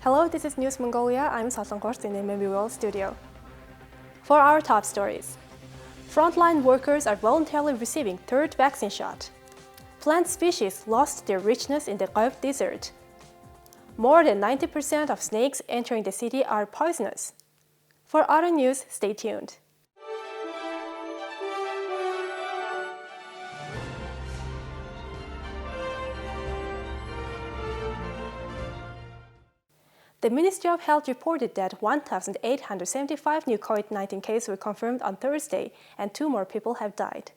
Hello, this is News Mongolia. I'm Sasanghors in the MNB World studio. For our top stories, Frontline workers are voluntarily receiving third vaccine shot. Plant species lost their richness in the gobi desert. More than 90% of snakes entering the city are poisonous. For other news, stay tuned. The Ministry of Health reported that 1,875 new COVID-19 cases were confirmed on Thursday, and 2 more people have died.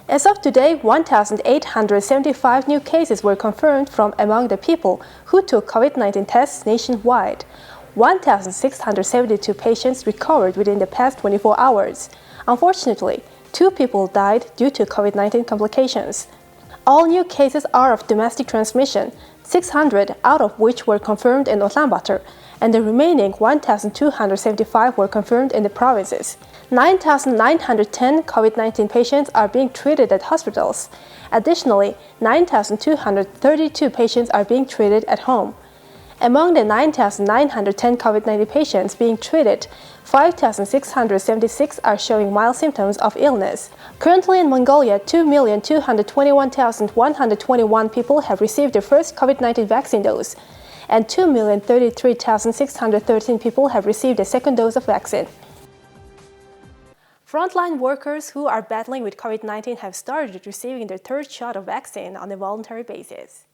As of today, 1,875 new cases were confirmed from among the people who took COVID-19 tests nationwide. 1,672 patients recovered within the past 24 hours. Unfortunately, 2 people died due to COVID-19 complications. All new cases are of domestic transmission, 600 out of which were confirmed in Ulaanbaatar, and the remaining 1,275 were confirmed in the provinces. 9,910 COVID-19 patients are being treated at hospitals. Additionally, 9,232 patients are being treated at home. Among the 9,910 COVID-19 patients being treated, 5,676 are showing mild symptoms of illness. Currently in Mongolia, 2,221,121 people have received their first COVID-19 vaccine dose, and 2,033,613 people have received a second dose of vaccine. Frontline workers who are battling with COVID-19 have started receiving their third shot of vaccine on a voluntary basis.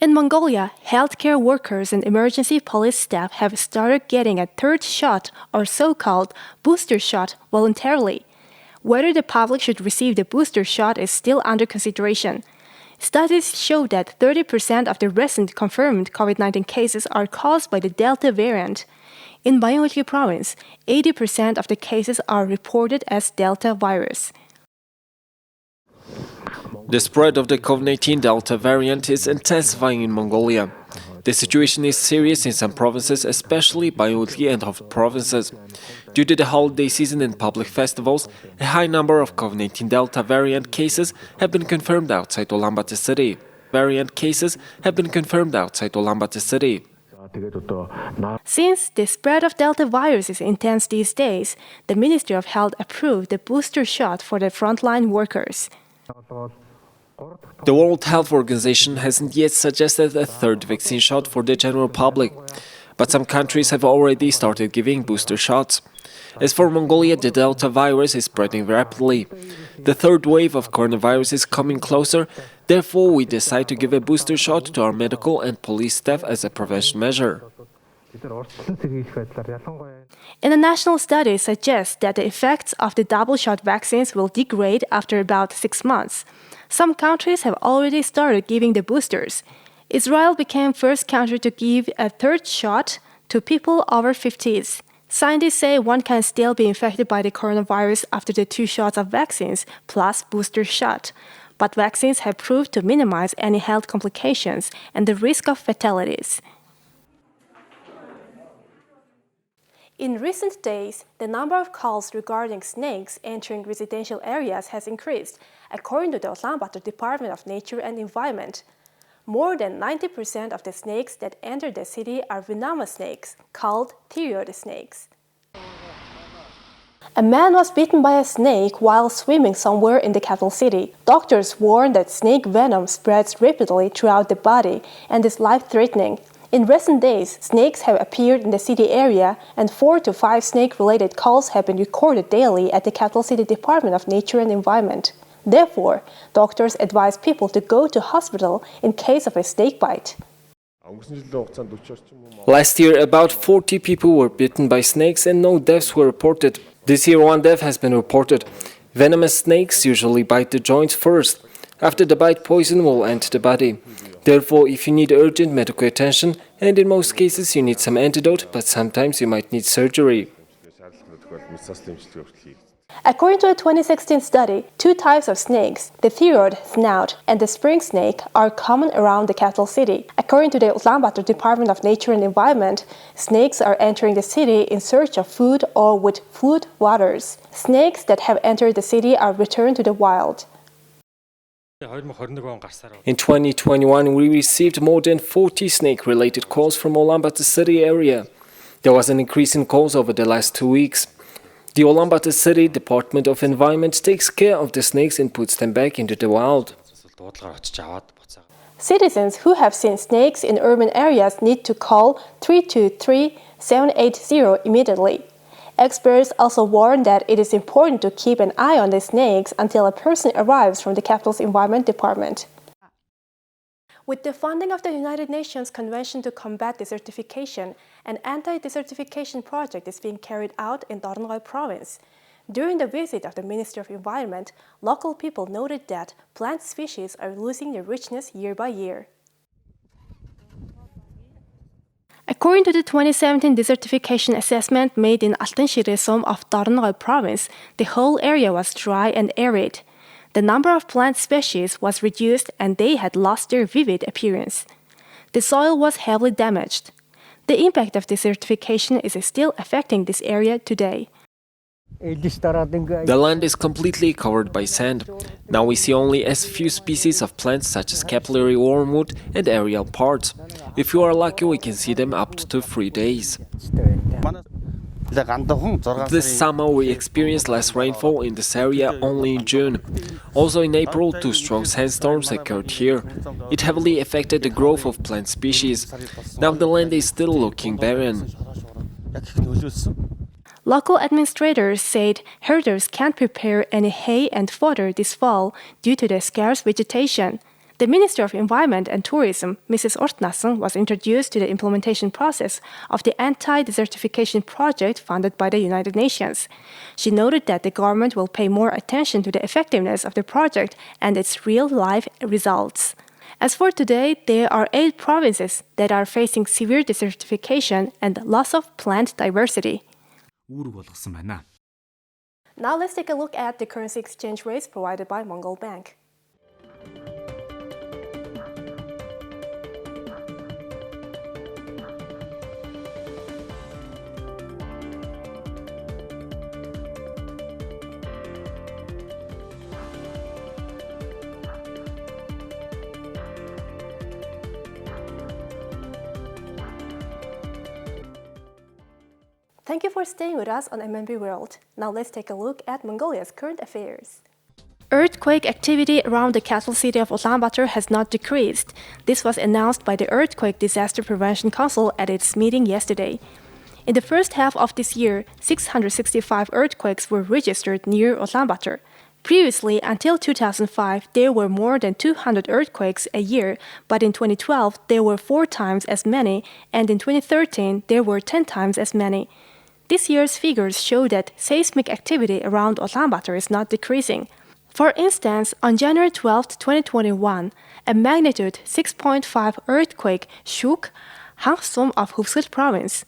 In Mongolia, healthcare workers and emergency police staff have started getting a third shot, or so-called booster shot, voluntarily. Whether the public should receive the booster shot is still under consideration. Studies show that 30% of the recent confirmed COVID-19 cases are caused by the Delta variant. In Mongolian province, 80% of the cases are reported as Delta virus. The spread of the COVID-19 Delta variant is intensifying in Mongolia. The situation is serious in some provinces, especially Bayodli and Hof provinces. Due to the holiday season and public festivals, a high number of COVID-19 Delta variant cases have been confirmed outside Ulaanbaatar city. Since the spread of Delta virus is intense these days, the Ministry of Health approved the booster shot for the frontline workers. The World Health Organization hasn't yet suggested a third vaccine shot for the general public, but some countries have already started giving booster shots. As for Mongolia, the Delta virus is spreading rapidly. The third wave of coronavirus is coming closer, therefore we decide to give a booster shot to our medical and police staff as a prevention measure. International studies suggest that the effects of the double-shot vaccines will degrade after about 6 months. Some countries have already started giving the boosters. Israel became first country to give a third shot to people over 50s. Scientists say one can still be infected by the coronavirus after the 2 shots of vaccines plus booster shot. But vaccines have proved to minimize any health complications and the risk of fatalities. In recent days, the number of calls regarding snakes entering residential areas has increased, according to the Ulaanbaatar Department of Nature and Environment. More than 90% of the snakes that enter the city are venomous snakes, called thyroid snakes. A man was bitten by a snake while swimming somewhere in the capital city. Doctors warn that snake venom spreads rapidly throughout the body and is life-threatening. In recent days, snakes have appeared in the city area, and 4 to 5 snake-related calls have been recorded daily at the capital city Department of Nature and Environment. Therefore, doctors advise people to go to hospital in case of a snake bite. Last year, about 40 people were bitten by snakes and no deaths were reported. This year, 1 death has been reported. Venomous snakes usually bite the joints first. After the bite, poison will enter the body. Therefore, if you need urgent medical attention, and in most cases you need some antidote, but sometimes you might need surgery. According to a 2016 study, 2 types of snakes, the thyroid snout and the spring snake, are common around the capital city. According to the Ulaanbaatar Department of Nature and Environment, snakes are entering the city in search of food or with flood waters. Snakes that have entered the city are returned to the wild. In 2021, we received more than 40 snake-related calls from Ulaanbaatar city area. There was an increase in calls over the last 2 weeks. The Ulaanbaatar City Department of Environment takes care of the snakes and puts them back into the wild. Citizens who have seen snakes in urban areas need to call 323-780 immediately. Experts also warn that it is important to keep an eye on the snakes until a person arrives from the capital's Environment Department. With the funding of the United Nations Convention to Combat Desertification, an anti-desertification project is being carried out in Dornoy province. During the visit of the Ministry of Environment, local people noted that plant species are losing their richness year by year. According to the 2017 desertification assessment made in Altanshire-som of Dornoy province, the whole area was dry and arid. The number of plant species was reduced and they had lost their vivid appearance. The soil was heavily damaged. The impact of desertification is still affecting this area today. The land is completely covered by sand. Now we see only a few species of plants such as capillary wormwood and aerial parts. If you are lucky, we can see them up to 3 days. This summer we experienced less rainfall in this area only in June. Also in April, 2 strong sandstorms occurred here. It heavily affected the growth of plant species. Now the land is still looking barren. Local administrators said herders can't prepare any hay and fodder this fall due to the scarce vegetation. The Minister of Environment and Tourism, Mrs. Ortnason, was introduced to the implementation process of the anti-desertification project funded by the United Nations. She noted that the government will pay more attention to the effectiveness of the project and its real-life results. As for today, there are 8 provinces that are facing severe desertification and loss of plant diversity. Now let's take a look at the currency exchange rates provided by Mongol Bank. Thank you for staying with us on MNB World. Now let's take a look at Mongolia's current affairs. Earthquake activity around the capital city of Ulaanbaatar has not decreased. This was announced by the Earthquake Disaster Prevention Council at its meeting yesterday. In the first half of this year, 665 earthquakes were registered near Ulaanbaatar. Previously, until 2005, there were more than 200 earthquakes a year, but in 2012, there were 4 times as many, and in 2013, there were 10 times as many. This year's figures show that seismic activity around Ulaanbaatar is not decreasing. For instance, on January 12, 2021, a magnitude 6.5 earthquake shook Hangsom of Hufsut province.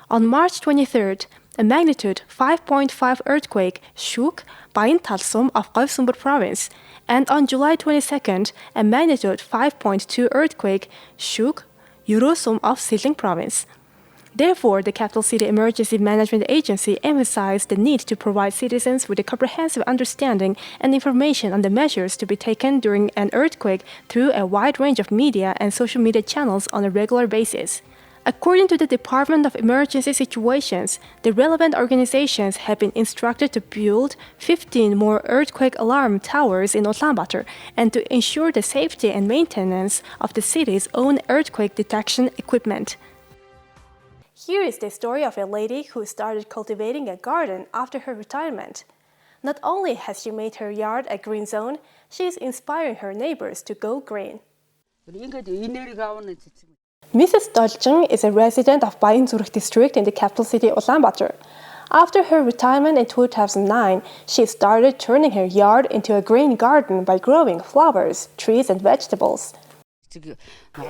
On March 23, a magnitude 5.5 earthquake shook Baintalsom of Gyeongsumbur province, and on July 22, a magnitude 5.2 earthquake shook Yurosom of Siling province. Therefore, the Capital City Emergency Management Agency emphasized the need to provide citizens with a comprehensive understanding and information on the measures to be taken during an earthquake through a wide range of media and social media channels on a regular basis. According to the Department of Emergency Situations, the relevant organizations have been instructed to build 15 more earthquake alarm towers in Ulaanbaatar and to ensure the safety and maintenance of the city's own earthquake detection equipment. Here is the story of a lady who started cultivating a garden after her retirement. Not only has she made her yard a green zone, she is inspiring her neighbors to go green. Mrs. Dolcheng is a resident of Bayanzuruk district in the capital city Ulaanbaatar. After her retirement in 2009, she started turning her yard into a green garden by growing flowers, trees and vegetables.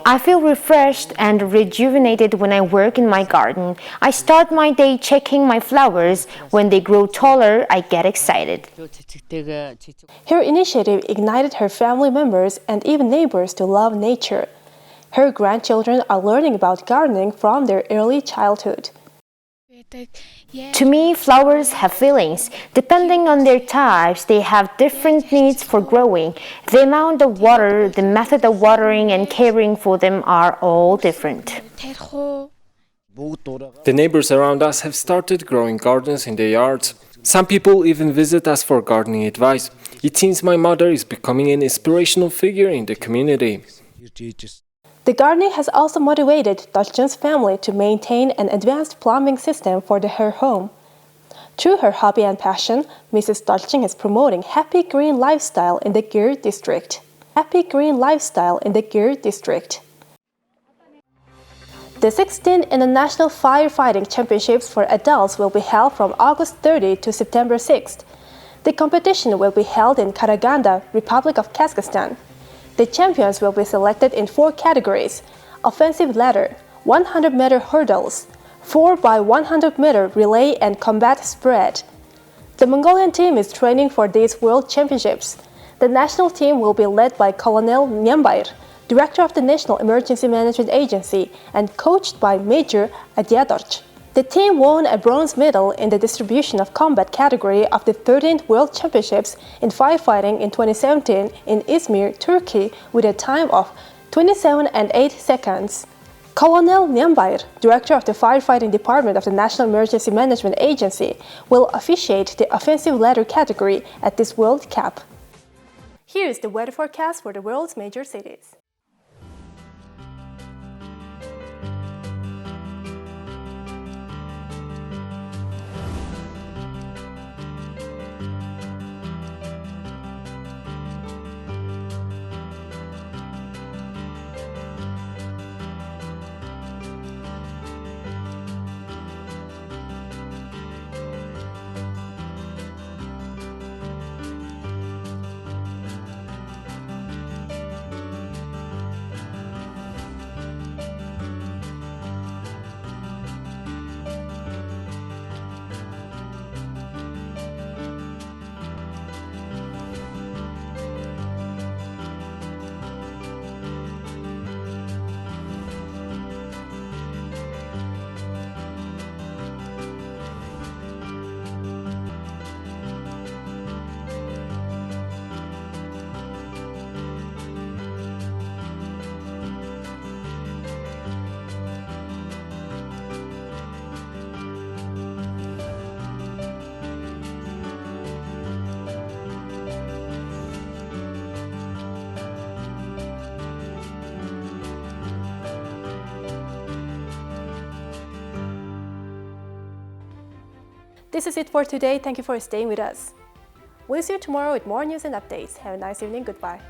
I feel refreshed and rejuvenated when I work in my garden. I start my day checking my flowers. When they grow taller, I get excited. Her initiative ignited her family members and even neighbors to love nature. Her grandchildren are learning about gardening from their early childhood. To me, flowers have feelings. Depending on their types, they have different needs for growing. The amount of water, the method of watering and caring for them are all different. The neighbors around us have started growing gardens in their yards. Some people even visit us for gardening advice. It seems my mother is becoming an inspirational figure in the community. The gardening has also motivated Dolchen's family to maintain an advanced plumbing system for her home. Through her hobby and passion, Mrs. Dolchen is promoting happy green lifestyle in the Gir district. Happy green lifestyle in the Gir district. The 16th International Firefighting Championships for adults will be held from August 30 to September 6th. The competition will be held in Karaganda, Republic of Kazakhstan. The champions will be selected in 4 categories: offensive ladder, 100-meter hurdles, 4x100-meter relay, and combat spread. The Mongolian team is training for these World Championships. The national team will be led by Colonel Nyambayr, Director of the National Emergency Management Agency, and coached by Major Adyadorch. The team won a bronze medal in the distribution of combat category of the 13th World Championships in Firefighting in 2017 in Izmir, Turkey, with a time of 27 and 8 seconds. Colonel Nyambayr, Director of the Firefighting Department of the National Emergency Management Agency, will officiate the offensive ladder category at this World Cup. Here is the weather forecast for the world's major cities. This is it for today. Thank you for staying with us. We'll see you tomorrow with more news and updates. Have a nice evening. Goodbye.